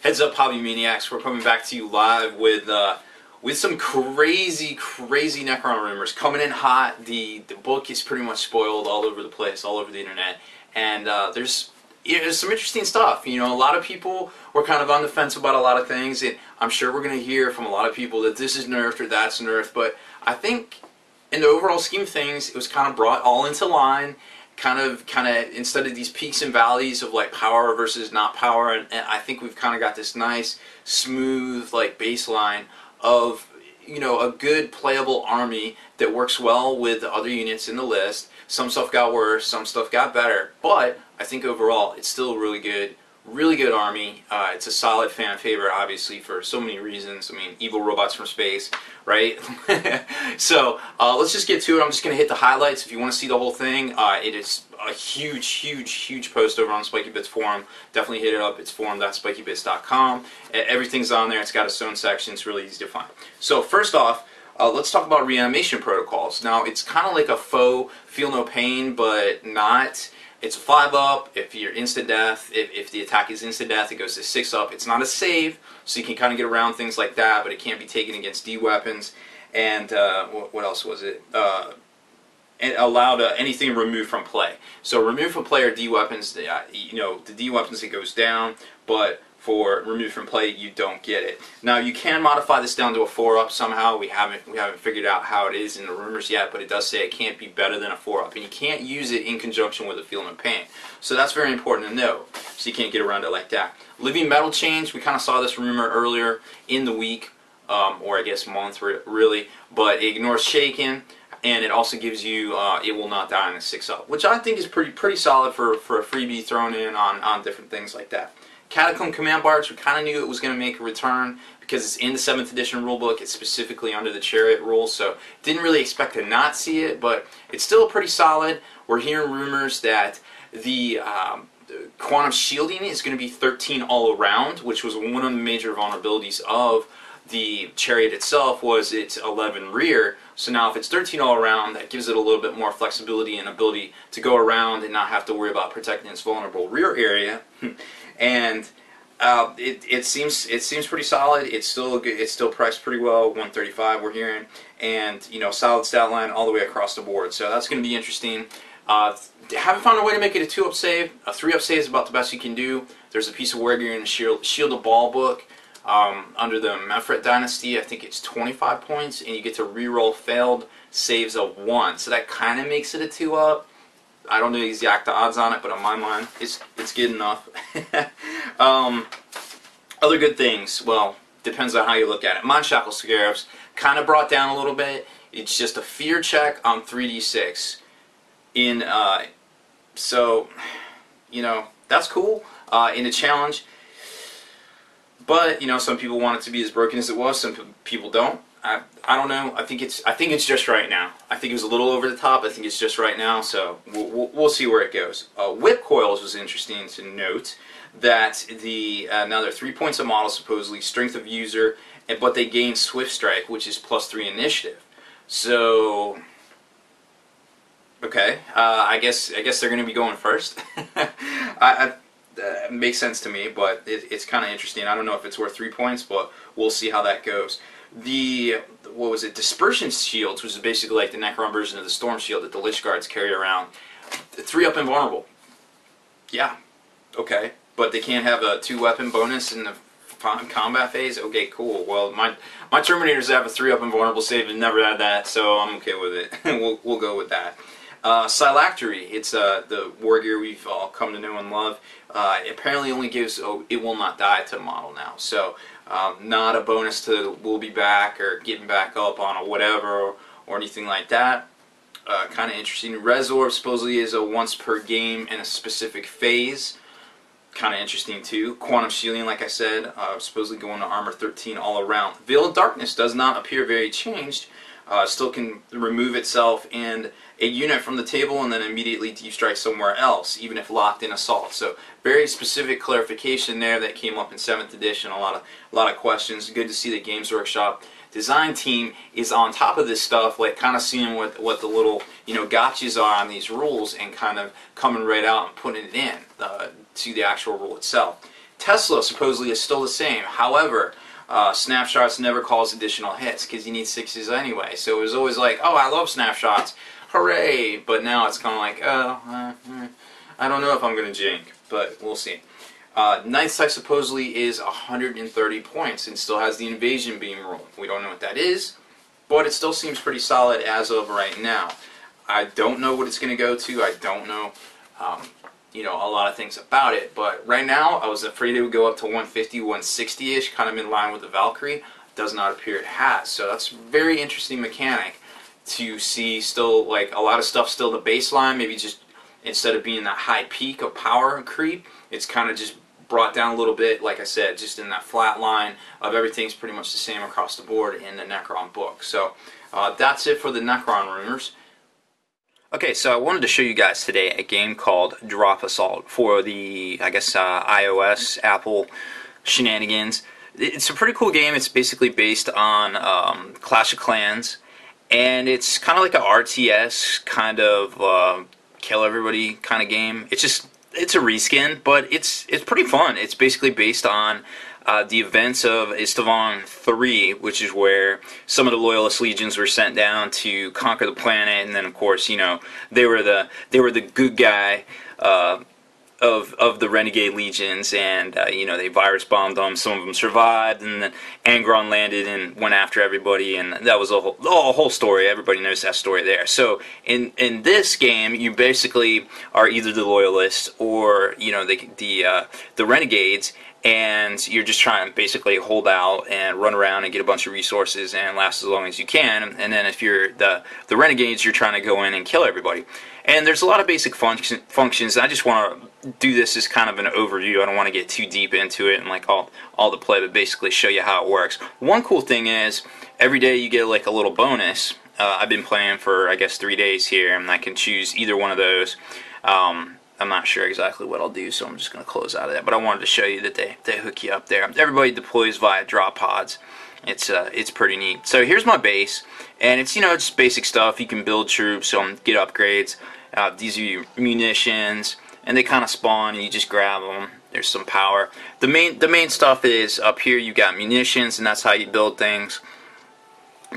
Heads up, Hobby Maniacs! We're coming back to you live with some crazy Necron rumors coming in hot. The book is pretty much spoiled all over the place, all over the internet, and there's some interesting stuff. You know, a lot of people were kind of on the fence about a lot of things, and I'm sure we're going to hear from a lot of people that this is nerfed or that's nerfed. But I think, in the overall scheme of things, it was kind of brought all into line. Kind of instead of these peaks and valleys of like power versus not power, and I think we've kind of got this nice smooth like baseline of, you know, a good playable army that works well with the other units in the list. Some stuff got worse, some stuff got better, but I think overall it's still a really good army. It's a solid fan favorite, obviously, for so many reasons. I mean, evil robots from space, right? So let's just get to it. I'm just going to hit the highlights. If you want to see the whole thing, it is a huge post over on SpikyBits forum. Definitely hit it up. It's forum.spikybits.com. Everything's on there. It's got its own section. It's really easy to find. So first off, let's talk about reanimation protocols. Now, it's kind of like a faux feel no pain, but not. It's a 5-up. If you're instant death, if the attack is instant death, it goes to 6-up. It's not a save, so you can kind of get around things like that, but it can't be taken against D weapons. And what else was it? It allowed anything removed from play. So removed from play or D weapons, you know, the D weapons, it goes down, but for removed from play, you don't get it. Now, you can modify this down to a 4-up somehow. We haven't figured out how it is in the rumors yet, but it does say it can't be better than a 4-up, and you can't use it in conjunction with a Feel No Pain. So that's very important to know. So you can't get around it like that. Living Metal Chains, we kind of saw this rumor earlier in the week, or I guess month really, but it ignores Shaken, and it also gives you it will not die on a 6-up, which I think is pretty solid for a freebie thrown in on different things like that. Catacomb Command Barge, we kind of knew it was going to make a return because it's in the 7th edition rulebook. It's specifically under the Chariot rule, so didn't really expect to not see it, but it's still pretty solid. We're hearing rumors that the quantum shielding is going to be 13 all around, which was one of the major vulnerabilities of the Chariot itself, was its 11 rear. So now if it's 13 all around, that gives it a little bit more flexibility and ability to go around and not have to worry about protecting its vulnerable rear area. And it seems pretty solid. It's still good. It's still priced pretty well, 135 we're hearing, and you know, solid stat line all the way across the board. So that's going to be interesting. Haven't found a way to make it a 2-up save. A 3-up save is about the best you can do. There's a piece of war gear in the Shield of Ball book under the Mefret Dynasty. I think it's 25 points, and you get to reroll failed saves of 1. So that kind of makes it a 2-up. I don't know the exact odds on it, but on my mind, it's good enough. Other good things, well, depends on how you look at it. Mindshackle Scarabs, kind of brought down a little bit. It's just a fear check on 3d6. So, you know, that's cool in a challenge. But, you know, some people want it to be as broken as it was, some people don't. I don't know. I think it's just right now. I think it was a little over the top. I think it's just right now. So we'll see where it goes. Whip coils was interesting to note that now they're 3 points a model supposedly, strength of user, but they gain Swift Strike, which is +3 initiative. So okay, I guess they're going to be going first. Makes sense to me, but it's kind of interesting. I don't know if it's worth 3 points, but we'll see how that goes. What was it? Dispersion Shields, which is basically like the Necron version of the Storm Shield that the Lich Guards carry around. 3-up invulnerable. Yeah, okay, but they can't have a 2-weapon bonus in the combat phase. Okay, cool. Well, my Terminators have a 3-up invulnerable save and never had that, so I'm okay with it. we'll go with that. Phylactery, it's the war gear we've all come to know and love. It apparently only gives it will not die to the model now, so not a bonus to will be back or getting back up on a whatever or anything like that. Kind of interesting. Resorb supposedly is a once per game in a specific phase. Kind of interesting too. Quantum shielding, like I said, supposedly going to armor 13 all around. Veil of Darkness does not appear very changed. Still can remove itself and a unit from the table and then immediately deep strike somewhere else, even if locked in assault. So very specific clarification there that came up in 7th edition. A lot of questions. Good to see the Games Workshop design team is on top of this stuff, like kind of seeing what the little, you know, gotchas are on these rules and kind of coming right out and putting it in to the actual rule itself. Tesla supposedly is still the same. However, snapshots never cause additional hits because you need 6s anyway. So it was always like, oh, I love snapshots, hooray! But now it's kind of like, oh, I don't know if I'm going to jink, but we'll see. Ninth Sight supposedly is 130 points and still has the invasion beam rule. We don't know what that is, but it still seems pretty solid as of right now. I don't know what it's going to go to. I don't know, you know, a lot of things about it. But right now, I was afraid it would go up to 150, 160-ish, kind of in line with the Valkyrie. Does not appear it has. So that's a very interesting mechanic to see. Still, like, a lot of stuff still the baseline. Maybe just instead of being that high peak of power creep, it's kind of just brought down a little bit, like I said, just in that flat line of everything's pretty much the same across the board in the Necron book. So that's it for the Necron rumors. Okay, so I wanted to show you guys today a game called Drop Assault for the, I guess, iOS, Apple shenanigans. It's a pretty cool game. It's basically based on Clash of Clans, and it's kind of like a RTS kind of kill everybody kind of game. It's a reskin, but it's pretty fun. It's basically based on the events of Istvan 3, which is where some of the Loyalist legions were sent down to conquer the planet, and then of course, you know, they were the good guy of the renegade legions, and you know, they virus bombed them. Some of them survived, and then Angron landed and went after everybody, and that was a whole story. Everybody knows that story there. So in this game, you basically are either the Loyalists or, you know, the renegades, and you're just trying to basically hold out and run around and get a bunch of resources and last as long as you can. And then if you're the renegades, you're trying to go in and kill everybody. And there's a lot of basic functions. I just want to do this as kind of an overview. I don't want to get too deep into it and like all the play, but basically show you how it works. One cool thing is every day you get like a little bonus. I've been playing for, I guess, 3 days here, and I can choose either one of those. I'm not sure exactly what I'll do, so I'm just going to close out of that. But I wanted to show you that they hook you up there. Everybody deploys via drop pods. It's pretty neat. So here's my base, and it's, you know, it's basic stuff. You can build troops, get upgrades. These are your munitions, and they kind of spawn, and you just grab them. There's some power. The main stuff is up here. You got munitions, and that's how you build things.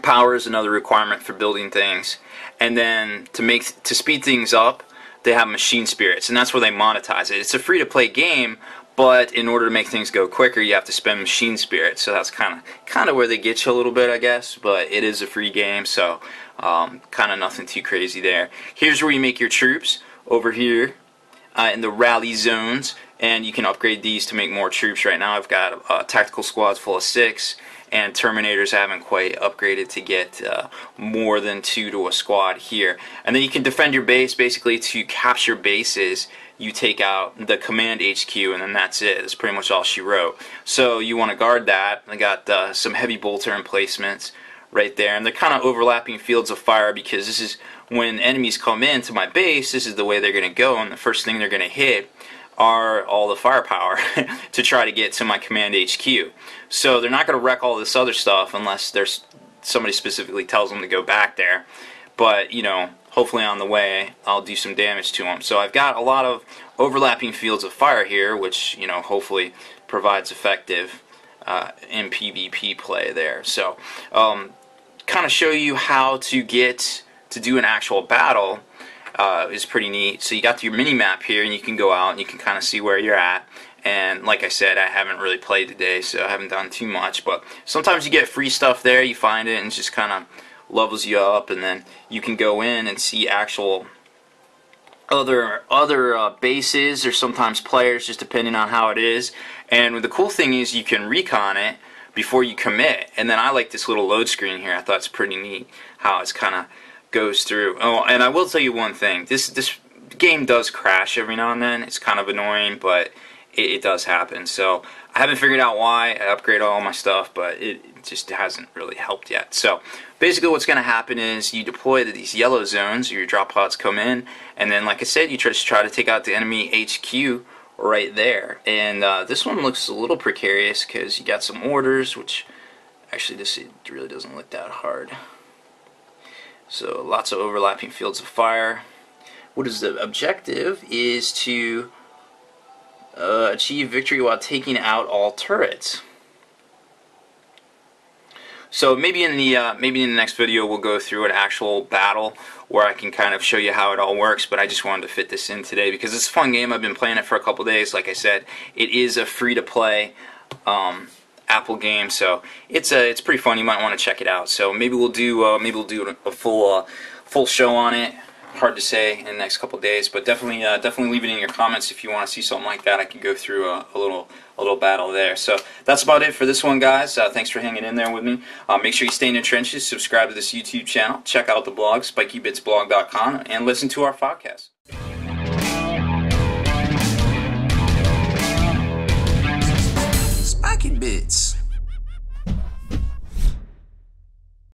Power is another requirement for building things, and then to speed things up, they have machine spirits, and that's where they monetize it. It's a free-to-play game, but in order to make things go quicker, you have to spend machine spirits. So that's kind of where they get you a little bit, I guess. But it is a free game, so kind of nothing too crazy there. Here's where you make your troops over here in the rally zones, and you can upgrade these to make more troops. Right now, I've got tactical squads full of 6. And Terminators haven't quite upgraded to get more than 2 to a squad here. And then you can defend your base. Basically, to capture bases, you take out the command HQ, and then that's it. That's pretty much all she wrote. So you want to guard that. I got some heavy bolter emplacements right there, and they're kind of overlapping fields of fire, because this is when enemies come into my base, this is the way they're going to go, and the first thing they're going to hit are all the firepower to try to get to my command HQ. So they're not going to wreck all this other stuff unless there's somebody specifically tells them to go back there. But, you know, hopefully on the way I'll do some damage to them. So I've got a lot of overlapping fields of fire here, which, you know, hopefully provides effective in PvP play there. So kind of show you how to get to do an actual battle. Is pretty neat. So you got your mini map here, and you can go out and you can kind of see where you're at. And like I said, I haven't really played today, so I haven't done too much. But sometimes you get free stuff there. You find it, and it just kind of levels you up, and then you can go in and see actual other bases, or sometimes players, just depending on how it is. And the cool thing is you can recon it before you commit. And then I like this little load screen here. I thought it's pretty neat how it's kind of goes through. Oh, and I will tell you one thing. This game does crash every now and then. It's kind of annoying, but it does happen. So I haven't figured out why. I upgrade all my stuff, but it just hasn't really helped yet. So basically what's going to happen is you deploy to these yellow zones, your drop pods come in, and then like I said, you just try to take out the enemy HQ right there. And this one looks a little precarious because you got some orders, which actually this really doesn't look that hard. So lots of overlapping fields of fire. What is the objective is to achieve victory while taking out all turrets. So maybe in the next video we'll go through an actual battle where I can kind of show you how it all works, but I just wanted to fit this in today because it's a fun game. I've been playing it for a couple days. Like I said, it is a free-to-play Apple game, so it's pretty fun. You might want to check it out. So maybe we'll do a full show on it. Hard to say in the next couple days, but definitely leave it in your comments if you want to see something like that. I can go through a little battle there. So that's about it for this one, guys. Thanks for hanging in there with me. Make sure you stay in the trenches, subscribe to this YouTube channel, check out the blog, spikybitsblog.com, and listen to our podcast. Spiky Bits.